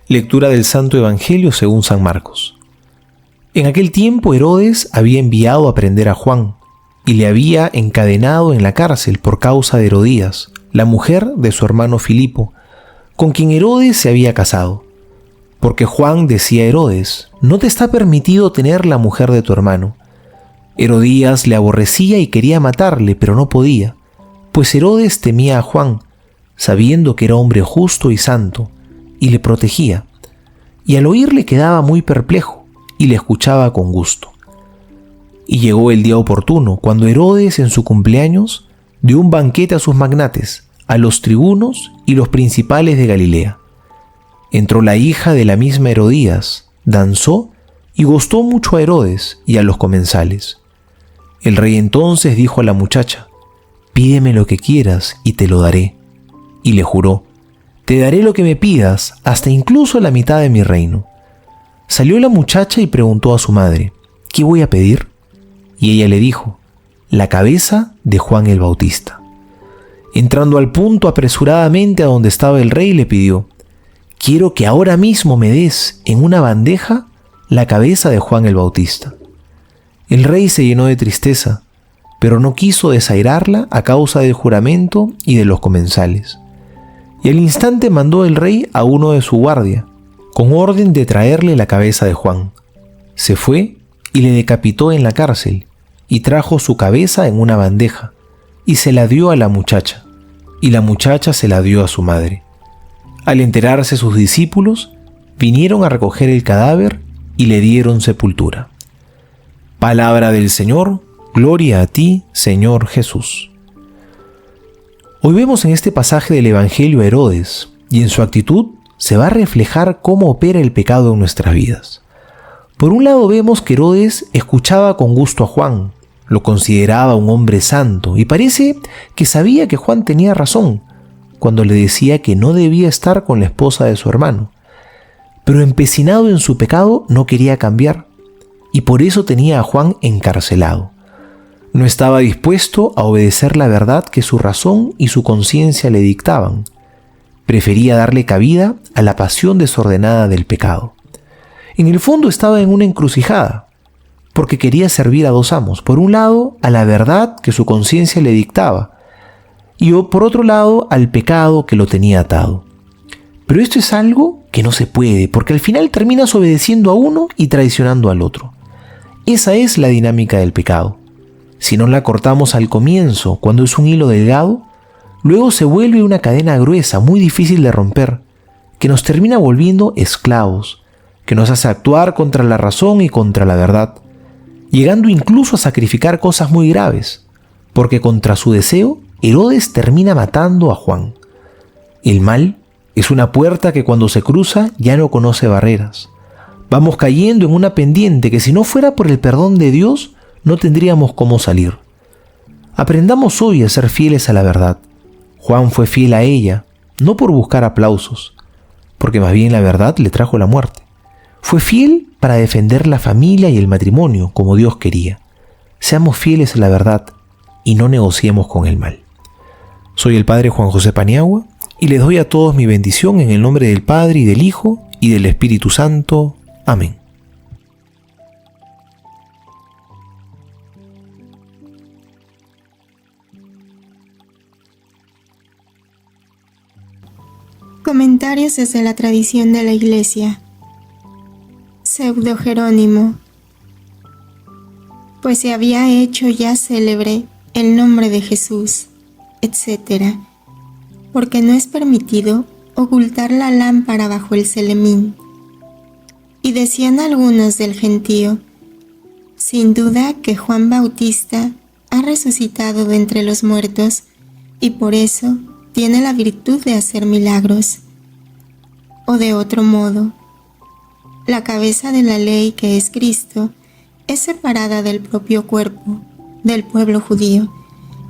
Lectura del Santo Evangelio según San Marcos. En aquel tiempo Herodes había enviado a prender a Juan y le había encadenado en la cárcel por causa de Herodías, la mujer de su hermano Filipo, con quien Herodes se había casado. Porque Juan decía a Herodes: no te está permitido tener la mujer de tu hermano. Herodías le aborrecía y quería matarle, pero no podía, pues Herodes temía a Juan, sabiendo que era hombre justo y santo, y le protegía, y al oírle quedaba muy perplejo, y le escuchaba con gusto. Y llegó el día oportuno, cuando Herodes en su cumpleaños dio un banquete a sus magnates, a los tribunos y los principales de Galilea. Entró la hija de la misma Herodías, danzó y gustó mucho a Herodes y a los comensales. El rey entonces dijo a la muchacha: pídeme lo que quieras y te lo daré. Y le juró: te daré lo que me pidas, hasta incluso la mitad de mi reino. Salió la muchacha y preguntó a su madre: ¿qué voy a pedir? Y ella le dijo: la cabeza de Juan el Bautista. Entrando al punto apresuradamente a donde estaba el rey, le pidió: quiero que ahora mismo me des en una bandeja la cabeza de Juan el Bautista. El rey se llenó de tristeza, pero no quiso desairarla a causa del juramento y de los comensales. Y al instante mandó el rey a uno de su guardia, con orden de traerle la cabeza de Juan. Se fue y le decapitó en la cárcel, y trajo su cabeza en una bandeja, y se la dio a la muchacha, y la muchacha se la dio a su madre. Al enterarse sus discípulos, vinieron a recoger el cadáver y le dieron sepultura. Palabra del Señor, gloria a ti, Señor Jesús. Hoy vemos en este pasaje del Evangelio a Herodes, y en su actitud se va a reflejar cómo opera el pecado en nuestras vidas. Por un lado vemos que Herodes escuchaba con gusto a Juan, lo consideraba un hombre santo, y parece que sabía que Juan tenía razón cuando le decía que no debía estar con la esposa de su hermano. Pero empecinado en su pecado no quería cambiar, y por eso tenía a Juan encarcelado. No estaba dispuesto a obedecer la verdad que su razón y su conciencia le dictaban. Prefería darle cabida a la pasión desordenada del pecado. En el fondo estaba en una encrucijada, porque quería servir a dos amos. Por un lado, a la verdad que su conciencia le dictaba, y por otro lado, al pecado que lo tenía atado. Pero esto es algo que no se puede, porque al final terminas obedeciendo a uno y traicionando al otro. Esa es la dinámica del pecado. Si no la cortamos al comienzo, cuando es un hilo delgado, luego se vuelve una cadena gruesa, muy difícil de romper, que nos termina volviendo esclavos, que nos hace actuar contra la razón y contra la verdad, llegando incluso a sacrificar cosas muy graves, porque contra su deseo, Herodes termina matando a Juan. El mal es una puerta que cuando se cruza ya no conoce barreras. Vamos cayendo en una pendiente que si no fuera por el perdón de Dios, no tendríamos cómo salir. Aprendamos hoy a ser fieles a la verdad. Juan fue fiel a ella, no por buscar aplausos, porque más bien la verdad le trajo la muerte. Fue fiel para defender la familia y el matrimonio como Dios quería. Seamos fieles a la verdad y no negociemos con el mal. Soy el Padre Juan José Paniagua y les doy a todos mi bendición en el nombre del Padre y del Hijo y del Espíritu Santo. Amén. Comentarios desde la tradición de la Iglesia. Pseudo Jerónimo. Pues se había hecho ya célebre el nombre de Jesús, etc., porque no es permitido ocultar la lámpara bajo el celemín. Y decían algunos del gentío: sin duda que Juan Bautista ha resucitado de entre los muertos y por eso tiene la virtud de hacer milagros. O de otro modo, la cabeza de la ley, que es Cristo, es separada del propio cuerpo del pueblo judío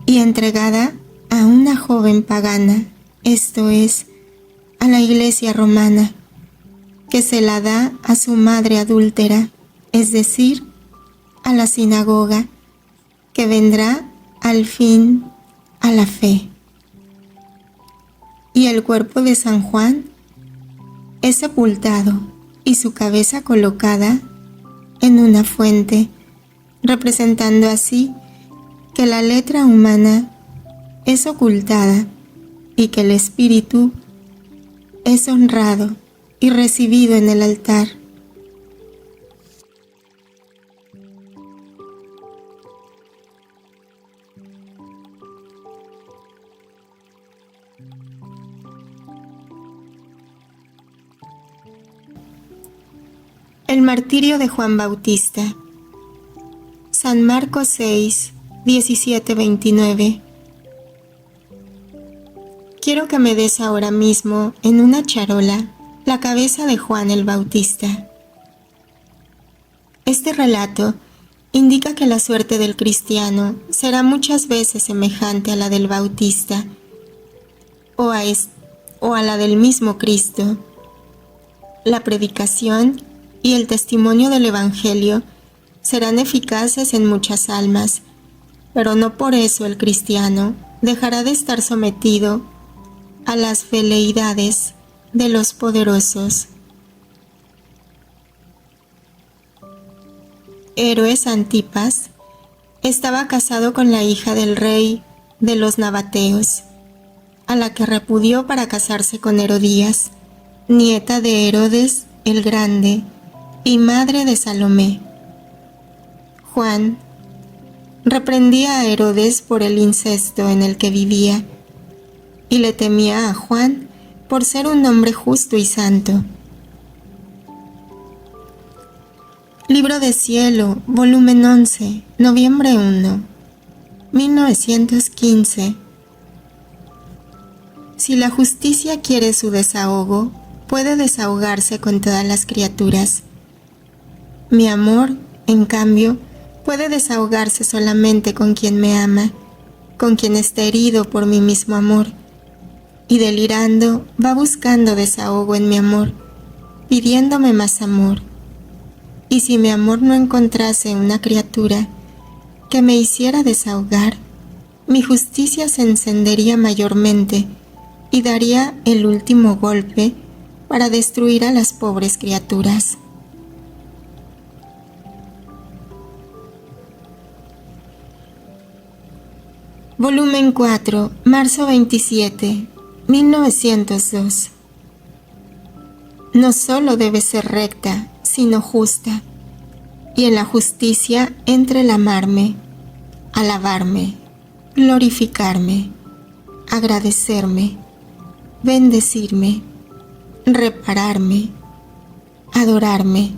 y entregada a una joven pagana, esto es, a la Iglesia romana, que se la da a su madre adúltera, es decir, a la sinagoga, que vendrá al fin a la fe. Y el cuerpo de San Juan es sepultado y su cabeza colocada en una fuente, representando así que la letra humana es ocultada y que el espíritu es honrado y recibido en el altar. El martirio de Juan Bautista. San Marcos 6, 17-29. Quiero que me des ahora mismo en una charola la cabeza de Juan el Bautista. Este relato indica que la suerte del cristiano será muchas veces semejante a la del Bautista o a la del mismo Cristo. La predicación y el testimonio del Evangelio serán eficaces en muchas almas, pero no por eso el cristiano dejará de estar sometido a las veleidades de los poderosos. Héroes Antipas estaba casado con la hija del rey de los nabateos, a la que repudió para casarse con Herodías, nieta de Herodes el Grande y madre de Salomé. Juan reprendía a Herodes por el incesto en el que vivía y le temía a Juan por ser un hombre justo y santo. Libro de Cielo, volumen 11, noviembre 1, 1915. Si la justicia quiere su desahogo, puede desahogarse con todas las criaturas. Mi amor, en cambio, puede desahogarse solamente con quien me ama, con quien está herido por mi mismo amor, y delirando va buscando desahogo en mi amor, pidiéndome más amor. Y si mi amor no encontrase una criatura que me hiciera desahogar, mi justicia se encendería mayormente y daría el último golpe para destruir a las pobres criaturas. Volumen 4, marzo 27, 1902. No solo debe ser recta, sino justa, y en la justicia entre el amarme, alabarme, glorificarme, agradecerme, bendecirme, repararme, adorarme,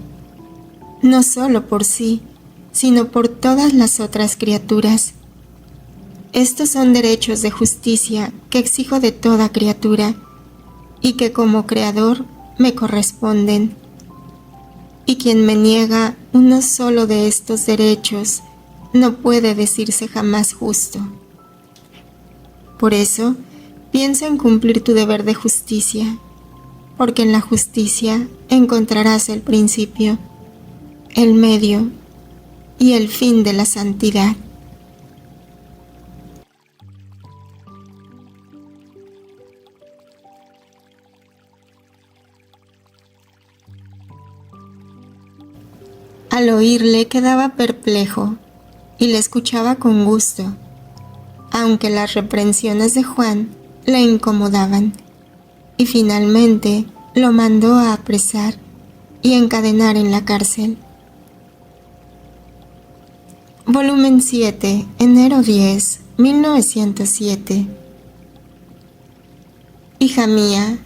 no solo por sí, sino por todas las otras criaturas. Estos son derechos de justicia que exijo de toda criatura y que como creador me corresponden. Y quien me niega uno solo de estos derechos no puede decirse jamás justo. Por eso, piensa en cumplir tu deber de justicia, porque en la justicia encontrarás el principio, el medio y el fin de la santidad. Al oírle quedaba perplejo y le escuchaba con gusto, aunque las reprensiones de Juan le incomodaban, y finalmente lo mandó a apresar y encadenar en la cárcel. Volumen 7, enero 10, 1907. Hija mía,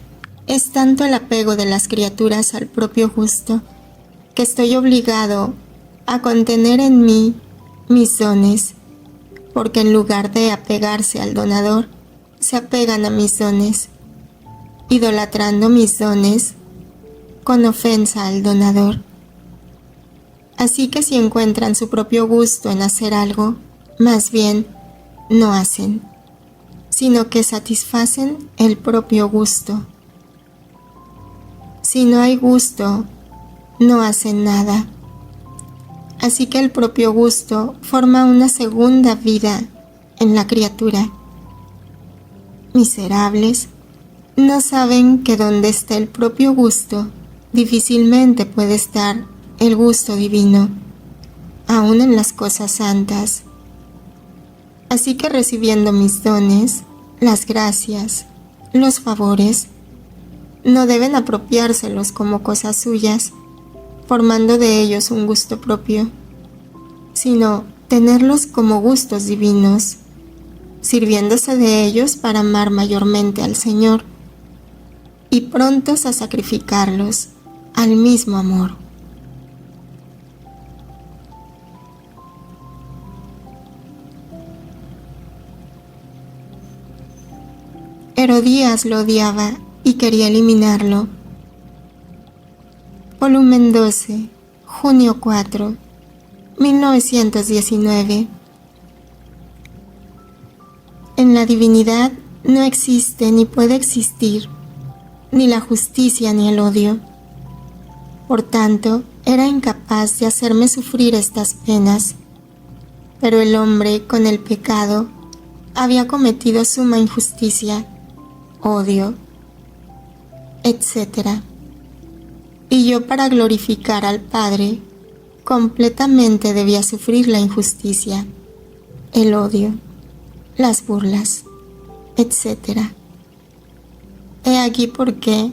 es tanto el apego de las criaturas al propio gusto que estoy obligado a contener en mí mis dones, porque en lugar de apegarse al donador, se apegan a mis dones, idolatrando mis dones con ofensa al donador. Así que si encuentran su propio gusto en hacer algo, más bien no hacen, sino que satisfacen el propio gusto. Si no hay gusto, no hacen nada. Así que el propio gusto forma una segunda vida en la criatura. Miserables, no saben que donde está el propio gusto, difícilmente puede estar el gusto divino, aún en las cosas santas. Así que recibiendo mis dones, las gracias, los favores, no deben apropiárselos como cosas suyas, formando de ellos un gusto propio, sino tenerlos como gustos divinos, sirviéndose de ellos para amar mayormente al Señor y prontos a sacrificarlos al mismo amor. Herodías lo odiaba y quería eliminarlo. Volumen 12, junio 4, 1919. En la divinidad no existe ni puede existir ni la justicia ni el odio. Por tanto, era incapaz de hacerme sufrir estas penas. Pero el hombre, con el pecado, había cometido suma injusticia, odio, etc. Y yo, para glorificar al Padre, completamente debía sufrir la injusticia, el odio, las burlas, etc. He aquí por qué,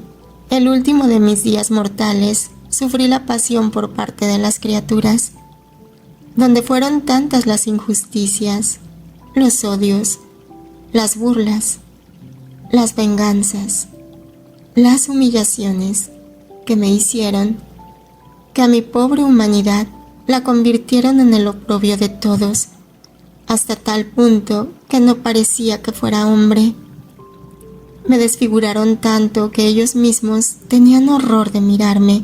el último de mis días mortales, sufrí la pasión por parte de las criaturas, donde fueron tantas las injusticias, los odios, las burlas, las venganzas, las humillaciones que me hicieron, que a mi pobre humanidad la convirtieron en el oprobio de todos, hasta tal punto que no parecía que fuera hombre. Me desfiguraron tanto que ellos mismos tenían horror de mirarme.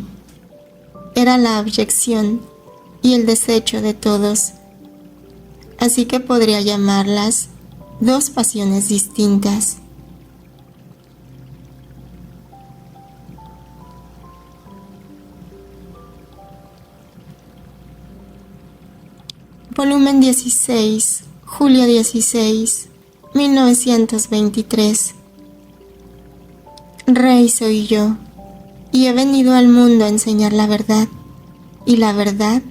Era la abyección y el desecho de todos, así que podría llamarlas dos pasiones distintas. Volumen 16, julio 16, 1923. Rey soy yo, y he venido al mundo a enseñar la verdad, y la verdad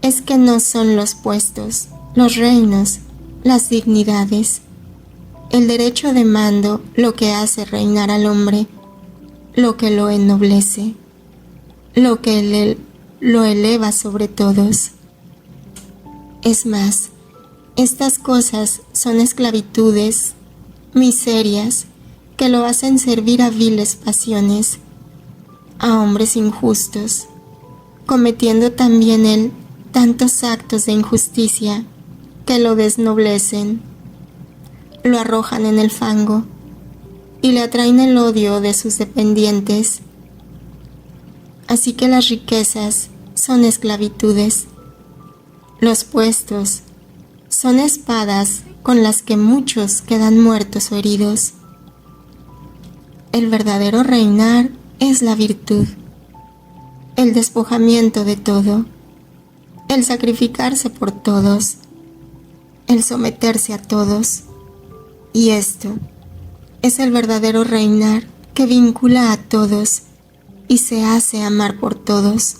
es que no son los puestos, los reinos, las dignidades, el derecho de mando lo que hace reinar al hombre, lo que lo ennoblece, lo que lo eleva sobre todos. Es más, estas cosas son esclavitudes, miserias, que lo hacen servir a viles pasiones, a hombres injustos, cometiendo también él tantos actos de injusticia que lo desnoblecen, lo arrojan en el fango y le atraen el odio de sus dependientes. Así que las riquezas son esclavitudes. Los puestos son espadas con las que muchos quedan muertos o heridos. El verdadero reinar es la virtud, el despojamiento de todo, el sacrificarse por todos, el someterse a todos. Y esto es el verdadero reinar que vincula a todos y se hace amar por todos.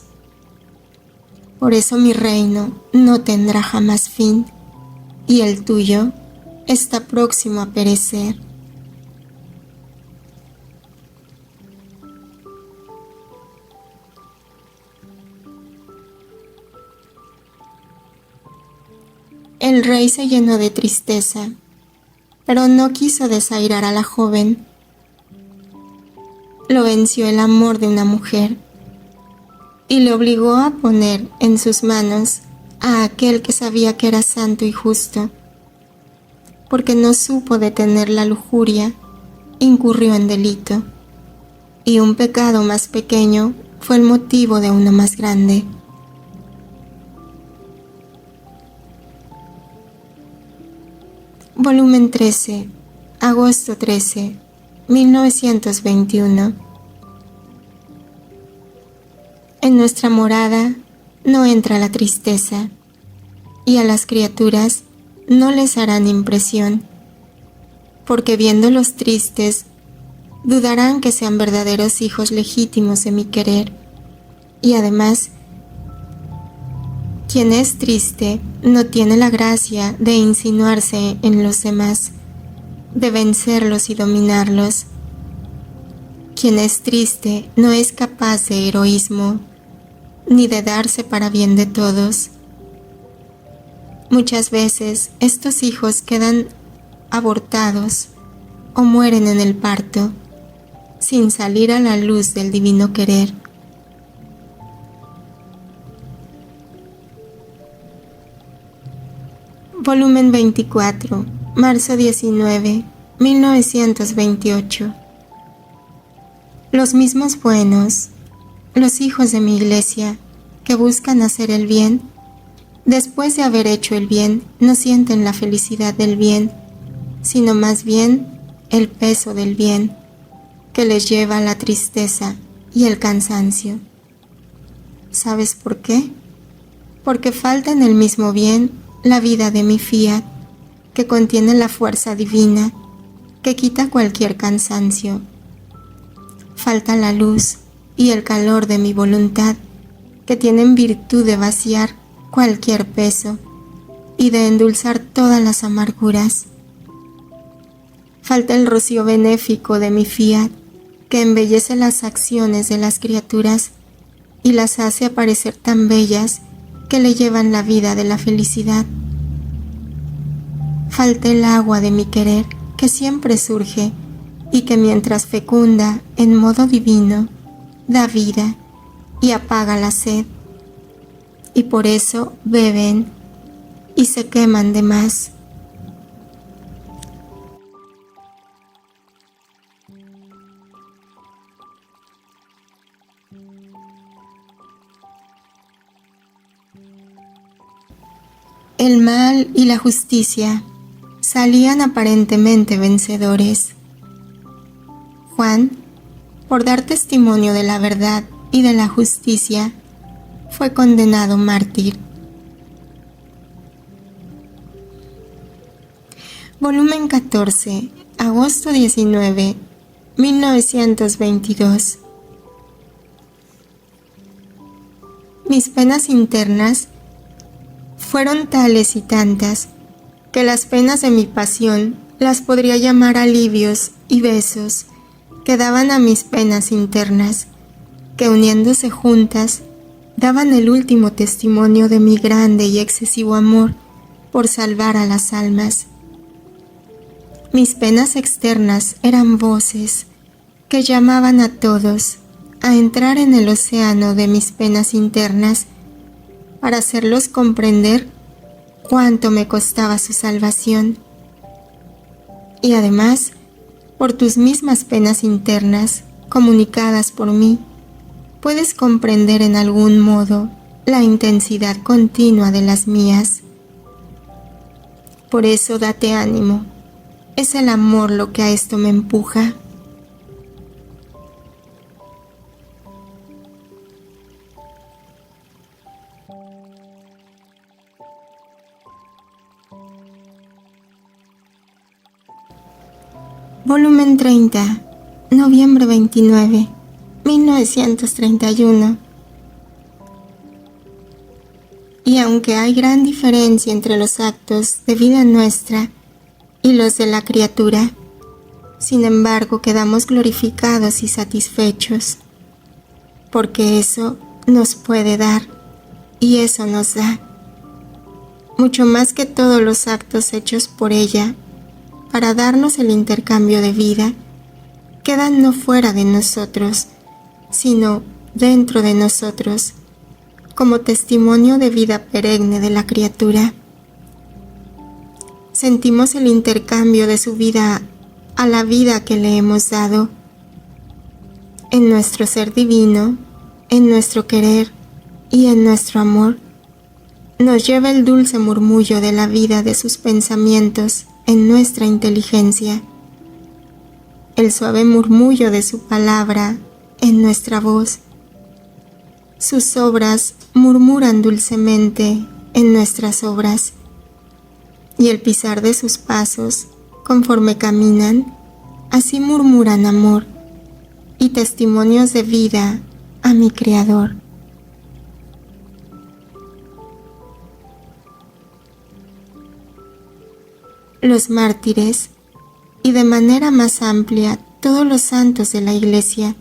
Por eso mi reino no tendrá jamás fin, y el tuyo está próximo a perecer. El rey se llenó de tristeza, pero no quiso desairar a la joven. Lo venció el amor de una mujer y le obligó a poner en sus manos a aquel que sabía que era santo y justo. Porque no supo detener la lujuria, incurrió en delito, y un pecado más pequeño fue el motivo de uno más grande. Volumen 13, agosto 13, 1921. En nuestra morada no entra la tristeza, y a las criaturas no les harán impresión, porque viéndolos tristes, dudarán que sean verdaderos hijos legítimos de mi querer, y además, quien es triste no tiene la gracia de insinuarse en los demás, de vencerlos y dominarlos. Quien es triste no es capaz de heroísmo, ni de darse para bien de todos. Muchas veces estos hijos quedan abortados o mueren en el parto, sin salir a la luz del divino querer. Volumen 24, marzo 19, 1928. Los mismos buenos, los hijos de mi iglesia, que buscan hacer el bien, después de haber hecho el bien, no sienten la felicidad del bien, sino más bien el peso del bien, que les lleva a la tristeza y el cansancio. ¿Sabes por qué? Porque falta en el mismo bien la vida de mi fiat, que contiene la fuerza divina, que quita cualquier cansancio. Falta la luz y el calor de mi voluntad, que tienen virtud de vaciar cualquier peso y de endulzar todas las amarguras. Falta el rocío benéfico de mi fiat, que embellece las acciones de las criaturas y las hace aparecer tan bellas que le llevan la vida de la felicidad. Falta el agua de mi querer, que siempre surge y que mientras fecunda en modo divino, da vida y apaga la sed, y por eso beben y se queman de más. El mal y la justicia salían aparentemente vencedores. Juan, por dar testimonio de la verdad y de la justicia, fue condenado mártir. Volumen 14, agosto 19, 1922. Mis penas internas fueron tales y tantas que las penas de mi pasión las podría llamar alivios y besos que daban a mis penas internas, que uniéndose juntas daban el último testimonio de mi grande y excesivo amor por salvar a las almas. Mis penas externas eran voces que llamaban a todos a entrar en el océano de mis penas internas para hacerlos comprender cuánto me costaba su salvación. Y además, por tus mismas penas internas, comunicadas por mí, puedes comprender en algún modo la intensidad continua de las mías. Por eso date ánimo, es el amor lo que a esto me empuja. Volumen 30, noviembre 29, 1931. Y aunque hay gran diferencia entre los actos de vida nuestra y los de la criatura, sin embargo quedamos glorificados y satisfechos, porque eso nos puede dar y eso nos da, mucho más que todos los actos hechos por ella, para darnos el intercambio de vida, quedan no fuera de nosotros, sino dentro de nosotros, como testimonio de vida perenne de la criatura. Sentimos el intercambio de su vida a la vida que le hemos dado. En nuestro ser divino, en nuestro querer y en nuestro amor, nos lleva el dulce murmullo de la vida de sus pensamientos en nuestra inteligencia, el suave murmullo de su palabra en nuestra voz, Sus obras murmuran dulcemente en nuestras obras, y el pisar de sus pasos, conforme caminan, así murmuran amor y testimonios de vida a mi Creador. Los mártires, y de manera más amplia todos los santos de la Iglesia,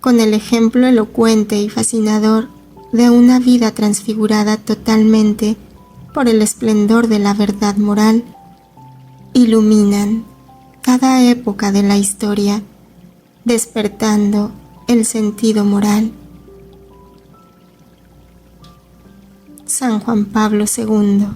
con el ejemplo elocuente y fascinador de una vida transfigurada totalmente por el esplendor de la verdad moral, iluminan cada época de la historia, despertando el sentido moral. San Juan Pablo II.